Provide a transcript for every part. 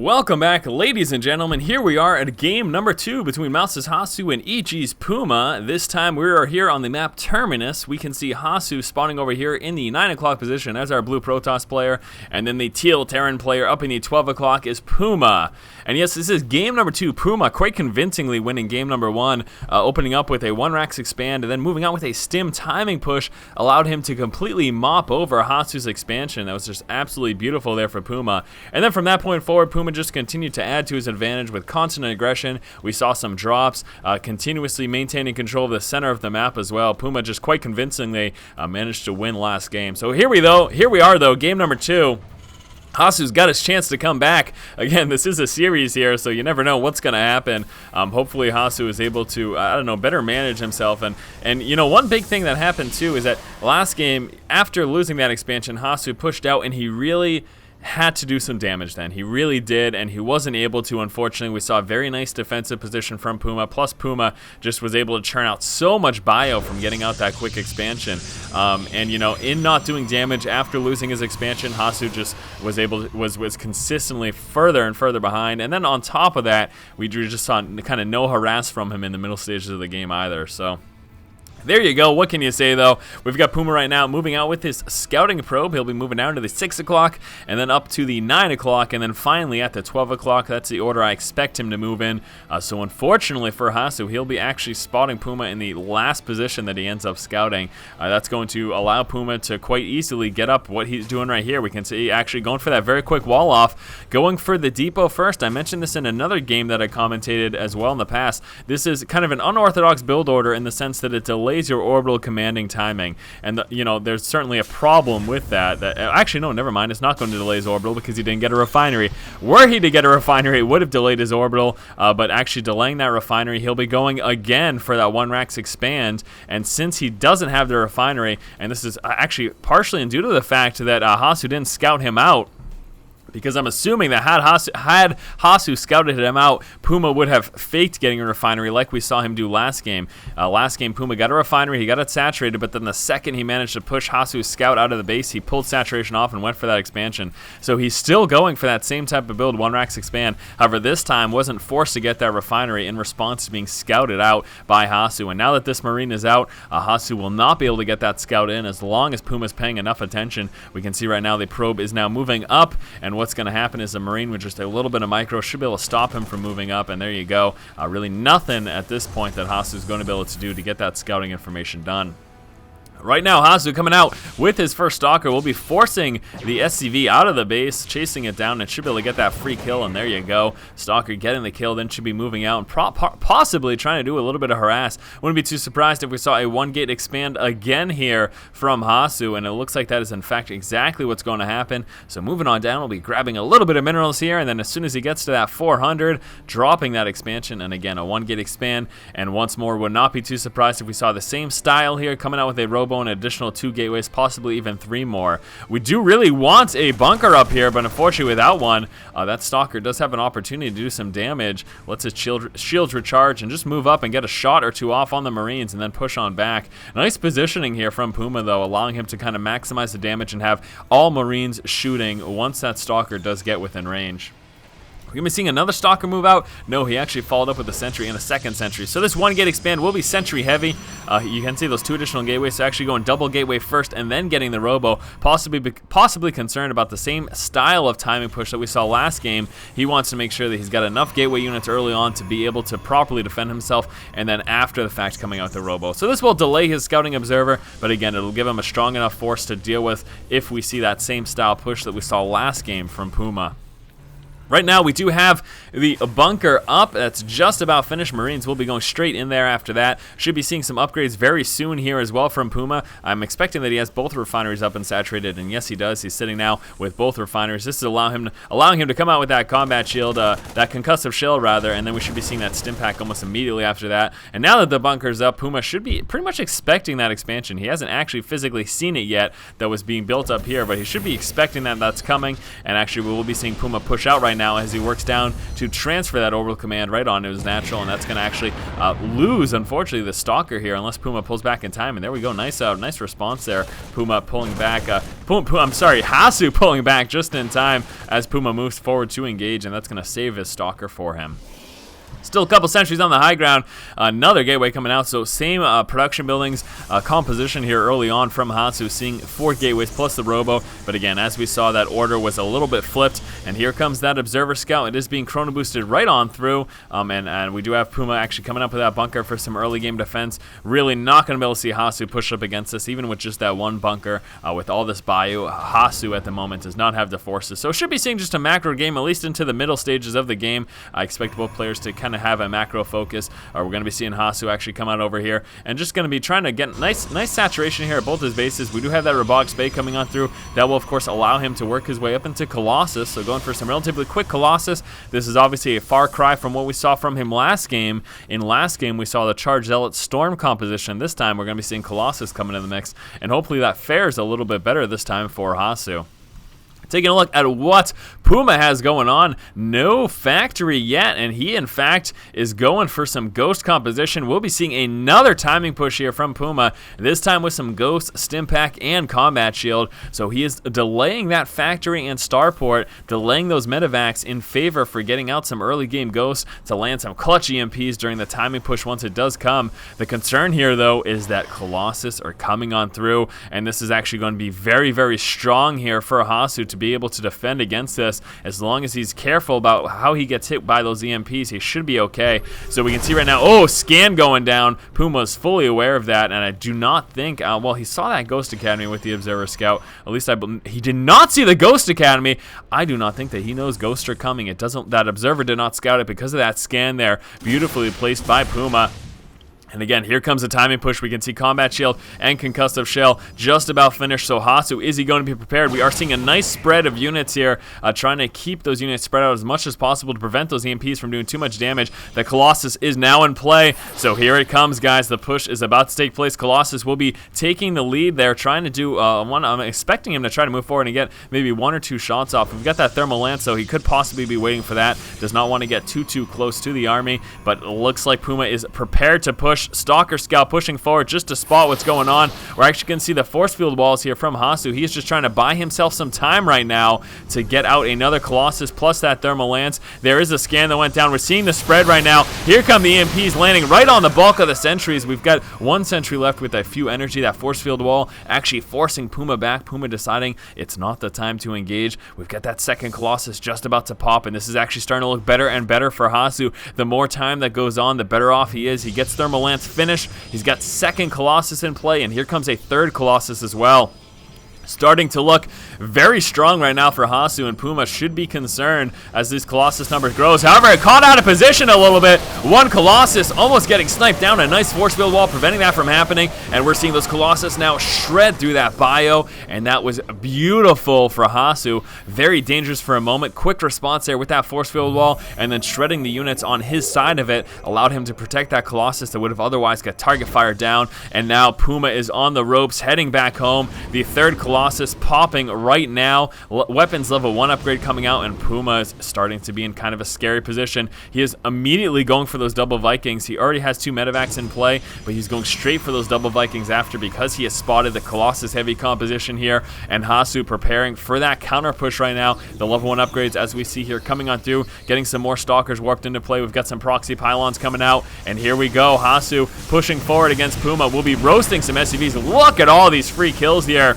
Welcome back, ladies and gentlemen. Here we are at game number 2 between Mouse's Hasu and EG's PuMa. This time we are here on the map Terminus. We can see Hasu spawning over here in the 9 o'clock position as our blue Protoss player, and then the teal Terran player up in the 12 o'clock is PuMa. And yes, this is game number 2. PuMa quite convincingly winning game number 1, opening up with a 1-Rax expand, and then moving out with a stim timing push allowed him to completely mop over Hasu's expansion. That was just absolutely beautiful there for PuMa. And then from that point forward, PuMa just continued to add to his advantage with constant aggression. We saw some drops, continuously maintaining control of the center of the map as well. PuMa just quite convincingly managed to win last game. So here we are though, game number 2. Hasu's got his chance to come back. Again, this is a series here, so you never know what's going to happen. Hopefully Hasu is able to, better manage himself. And you know, one big thing that happened too is that last game, after losing that expansion, Hasu pushed out and he really had to do some damage then. He really did, and he wasn't able to, unfortunately. We saw a very nice defensive position from PuMa, plus PuMa just was able to churn out so much bio from getting out that quick expansion. And you know, in not doing damage after losing his expansion, Hasu just was consistently further and further behind. And then on top of that, we just saw kind of no harass from him in the middle stages of the game either. So there you go. What can you say, though? We've got PuMa right now moving out with his scouting probe. He'll be moving down to the 6 o'clock and then up to the 9 o'clock and then finally at the 12 o'clock. That's the order I expect him to move in. So unfortunately for Hasu, he'll be actually spotting PuMa in the last position that he ends up scouting. That's going to allow PuMa to quite easily get up what he's doing right here. We can see actually going for that very quick wall off, going for the depot first. I mentioned this in another game that I commentated as well in the past. This is kind of an unorthodox build order in the sense that it delays your orbital commanding timing, and you know, there's certainly a problem with that. Actually, no, never mind. It's not going to delay his orbital because he didn't get a refinery. Were he to get a refinery, it would have delayed his orbital, but actually delaying that refinery, he'll be going again for that 1-Rax expand. And since he doesn't have the refinery, and this is actually partially due to the fact that Hasu didn't scout him out, because I'm assuming that had Hasu scouted him out, PuMa would have faked getting a refinery like we saw him do last game. Last game, PuMa got a refinery, he got it saturated, but then the second he managed to push Hasu's scout out of the base, he pulled saturation off and went for that expansion. So he's still going for that same type of build, 1-Rax expand. However, this time wasn't forced to get that refinery in response to being scouted out by Hasu. And now that this Marine is out, Hasu will not be able to get that scout in as long as PuMa's paying enough attention. We can see right now the probe is now moving up, and what's going to happen is the Marine with just a little bit of micro should be able to stop him from moving up, and there you go. Really nothing at this point that Hasu is going to be able to do to get that scouting information done. Right now, Hasu coming out with his first Stalker will be forcing the SCV out of the base, chasing it down, and should be able to get that free kill, and there you go. Stalker getting the kill, then should be moving out and possibly trying to do a little bit of harass. Wouldn't be too surprised if we saw a 1-gate expand again here from Hasu, and it looks like that is in fact exactly what's going to happen. So moving on down, we'll be grabbing a little bit of minerals here, and then as soon as he gets to that 400, dropping that expansion, and again, a 1-gate expand, and once more, would not be too surprised if we saw the same style here, coming out with a robo and additional 2 gateways, possibly even 3 more. We do really want a bunker up here, but unfortunately without one, that Stalker does have an opportunity to do some damage. Lets his shields recharge and just move up and get a shot or 2 off on the Marines and then push on back. Nice positioning here from PuMa though, allowing him to kind of maximize the damage and have all Marines shooting once that Stalker does get within range. We're going to be seeing another Stalker move out. No, he actually followed up with a sentry and a second sentry. So this 1-gate expand will be sentry heavy. You can see those 2 additional gateways, so actually going double gateway first and then getting the robo. Possibly concerned about the same style of timing push that we saw last game. He wants to make sure that he's got enough gateway units early on to be able to properly defend himself, and then after the fact coming out the robo. So this will delay his scouting observer, but again, it'll give him a strong enough force to deal with if we see that same style push that we saw last game from PuMa. Right now, we do have the bunker up. That's just about finished. Marines will be going straight in there after that. Should be seeing some upgrades very soon here as well from PuMa. I'm expecting that he has both refineries up and saturated, and yes, he does. He's sitting now with both refineries. This is allowing him to come out with that combat shield, that concussive shell rather, and then we should be seeing that stim pack almost immediately after that. And now that the bunker's up, PuMa should be pretty much expecting that expansion. He hasn't actually physically seen it yet that was being built up here, but he should be expecting that that's coming, and actually we will be seeing PuMa push out right now as he works down to transfer that orbital command right onto his natural, and that's going to actually lose, unfortunately, the Stalker here unless PuMa pulls back in time. And there we go, nice response there. PuMa pulling back, Hasu pulling back just in time as PuMa moves forward to engage, and that's going to save his Stalker for him. Still a couple sentries on the high ground. Another gateway coming out. So same production buildings composition here early on from Hasu, seeing 4 gateways plus the robo. But again, as we saw, that order was a little bit flipped. And here comes that observer scout. It is being chrono boosted right on through. And we do have PuMa actually coming up with that bunker for some early game defense. Really not going to be able to see Hasu push up against us, even with just that one bunker. With all this bio, Hasu at the moment does not have the forces. So should be seeing just a macro game, at least into the middle stages of the game. I expect both players to kind of have a macro focus. We're going to be seeing Hasu actually come out over here and just going to be trying to get nice saturation here at both his bases. We do have that Robotics Bay coming on through. That will, of course, allow him to work his way up into Colossus. So going for some relatively quick Colossus. This is obviously a far cry from what we saw from him last game. In last game, we saw the Charge Zealot Storm composition. This time, we're going to be seeing Colossus coming in the mix, and hopefully that fares a little bit better this time for Hasu. Taking a look at what PuMa has going on. No factory yet, and he, in fact, is going for some Ghost composition. We'll be seeing another timing push here from PuMa, this time with some Ghost, Stimpak, and Combat Shield. So he is delaying that factory and Starport, delaying those medevacs in favor for getting out some early game Ghosts to land some clutch EMPs during the timing push once it does come. The concern here, though, is that Colossus are coming on through, and this is actually going to be very, very strong here for Hasu to be able to defend against this. As long as he's careful about how he gets hit by those EMPs, he should be okay. So we can see right now, scan going down. PuMa's fully aware of that, and I do not think, well, he saw that Ghost Academy with the Observer Scout. At least he did not see the Ghost Academy. I do not think that he knows Ghosts are coming. That Observer did not scout it because of that scan there. Beautifully placed by PuMa. And again, here comes the timing push. We can see Combat Shield and Concussive Shell just about finished. So Hasu, is he going to be prepared? We are seeing a nice spread of units here, trying to keep those units spread out as much as possible to prevent those EMPs from doing too much damage. The Colossus is now in play. So here it comes, guys. The push is about to take place. Colossus will be taking the lead there, trying to do one. I'm expecting him to try to move forward and get maybe 1 or 2 shots off. We've got that Thermal Lance, so he could possibly be waiting for that. Does not want to get too close to the army, but it looks like PuMa is prepared to push. Stalker Scout pushing forward just to spot what's going on. We're actually going to see the force field walls here from Hasu. He's just trying to buy himself some time right now to get out another Colossus plus that Thermal Lance. There is a scan that went down. We're seeing the spread right now. Here come the EMPs landing right on the bulk of the sentries. We've got 1 sentry left with a few energy. That force field wall actually forcing PuMa back. PuMa deciding it's not the time to engage. We've got that second Colossus just about to pop, and this is actually starting to look better and better for Hasu. The more time that goes on, the better off he is. He gets Thermal Lance finished. He's got second Colossus in play, and here comes a third Colossus as well. Starting to look very strong right now for Hasu, and PuMa should be concerned as this Colossus number grows. However, it caught out of position a little bit. 1 Colossus almost getting sniped down. A nice force field wall preventing that from happening, and we're seeing those Colossus now shred through that bio, and that was beautiful for Hasu. Very dangerous for a moment. Quick response there with that force field wall, and then shredding the units on his side of it allowed him to protect that Colossus that would have otherwise got target fire down. And now PuMa is on the ropes, heading back home. The third Colossus popping right now. Weapons level 1 upgrade coming out, and PuMa is starting to be in kind of a scary position. He is immediately going for those double Vikings. He already has 2 medevacs in play, but he's going straight for those double Vikings after, because he has spotted the Colossus heavy composition here, and Hasu preparing for that counter push right now. The level 1 upgrades, as we see here, coming on through, getting some more Stalkers warped into play. We've got some proxy pylons coming out, and here we go. Hasu pushing forward against PuMa. We'll be roasting some SCVs. Look at all these free kills here.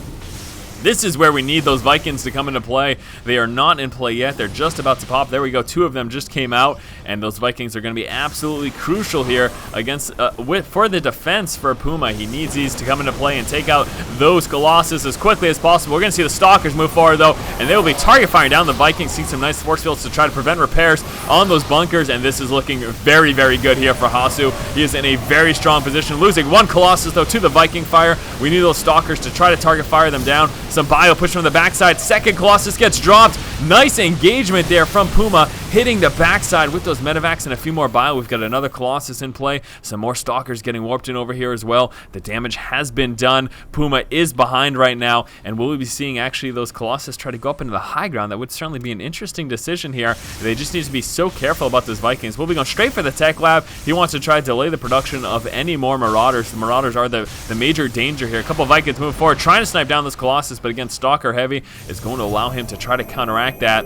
This is where we need those Vikings to come into play. They are not in play yet. They're just about to pop. There we go. 2 of them just came out, and those Vikings are going to be absolutely crucial here against for the defense for PuMa. He needs these to come into play and take out those Colossus as quickly as possible. We're going to see the Stalkers move forward, though, and they will be target firing down the Vikings. See some nice force fields to try to prevent repairs on those bunkers, and this is looking very, very good here for Hasu. He is in a very strong position, losing 1 Colossus, though, to the Viking fire. We need those Stalkers to try to target fire them down. Some bio push from the backside. Second Colossus gets dropped. Nice engagement there from PuMa, hitting the backside with those medevacs and a few more bio. We've got another Colossus in play. Some more Stalkers getting warped in over here as well. The damage has been done. PuMa is behind right now, and will we be seeing actually those Colossus try to go up into the high ground? That would certainly be an interesting decision here. They just need to be so careful about those Vikings. We'll be going straight for the tech lab. He wants to try to delay the production of any more Marauders. The Marauders are the major danger here. A couple of Vikings move forward, trying to snipe down this Colossus, but again, Stalker heavy is going to allow him to try to counteract that.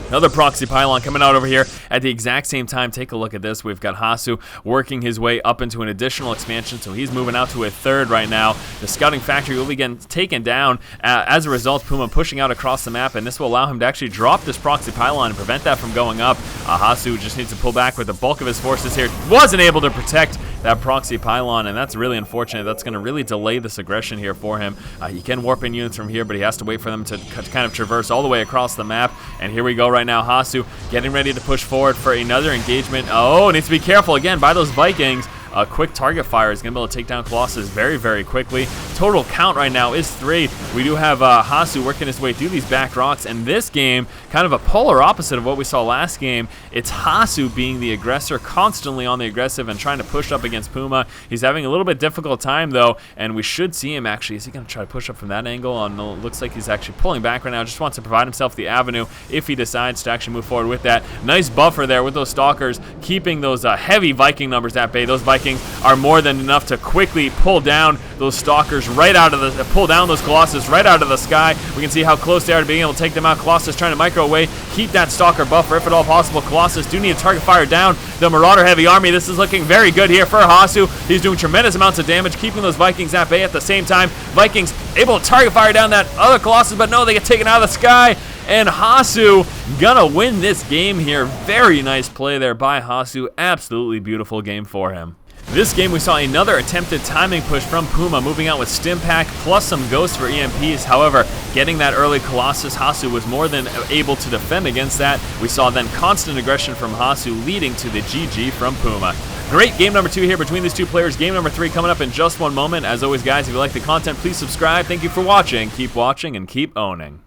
Another proxy pylon coming out over here at the exact same time. Take a look at this. We've got Hasu working his way up into an additional expansion, so he's moving out to a third right now. The scouting factory will be getting taken down. As a result, PuMa pushing out across the map, and this will allow him to actually drop this proxy pylon and prevent that from going up. Hasu just needs to pull back with the bulk of his forces here. Wasn't able to protect that proxy pylon, and that's really unfortunate. That's going to really delay this aggression here for him. He can warp in units from here, but he has to wait for them to kind of traverse all the way across the map. And here we go right now. Hasu getting ready to push forward for another engagement. Oh, needs to be careful again by those Vikings. A quick target fire is going to be able to take down Colossus very, very quickly. Total count right now is 3. We do have Hasu working his way through these back rocks, and this game, kind of a polar opposite of what we saw last game. It's Hasu being the aggressor, constantly on the aggressive and trying to push up against PuMa. He's having a little bit difficult time, though, and we should see him actually. Is he going to try to push up from that angle? No, it looks like he's actually pulling back right now. Just wants to provide himself the avenue if he decides to actually move forward with that. Nice buffer there with those Stalkers, keeping those heavy Viking numbers at bay. Those Vikings are more than enough to quickly pull down those Stalkers right out of the, pull down those Colossus right out of the sky. We can see how close they are to being able to take them out. Colossus trying to micro away, keep that Stalker buffer if at all possible. Colossus do need a target fire down the Marauder heavy army. This is looking very good here for Hasu. He's doing tremendous amounts of damage, keeping those Vikings at bay at the same time. Vikings able to target fire down that other Colossus, but no, they get taken out of the sky. And Hasu gonna win this game here. Very nice play there by Hasu. Absolutely beautiful game for him. This game we saw another attempted timing push from PuMa, moving out with Stim Pack plus some Ghosts for EMPs. However, getting that early Colossus, Hasu was more than able to defend against that. We saw then constant aggression from Hasu, leading to the GG from PuMa. Great game number 2 here between these two players. Game number 3 coming up in just one moment. As always, guys, if you like the content, please subscribe. Thank you for watching. Keep watching and keep owning.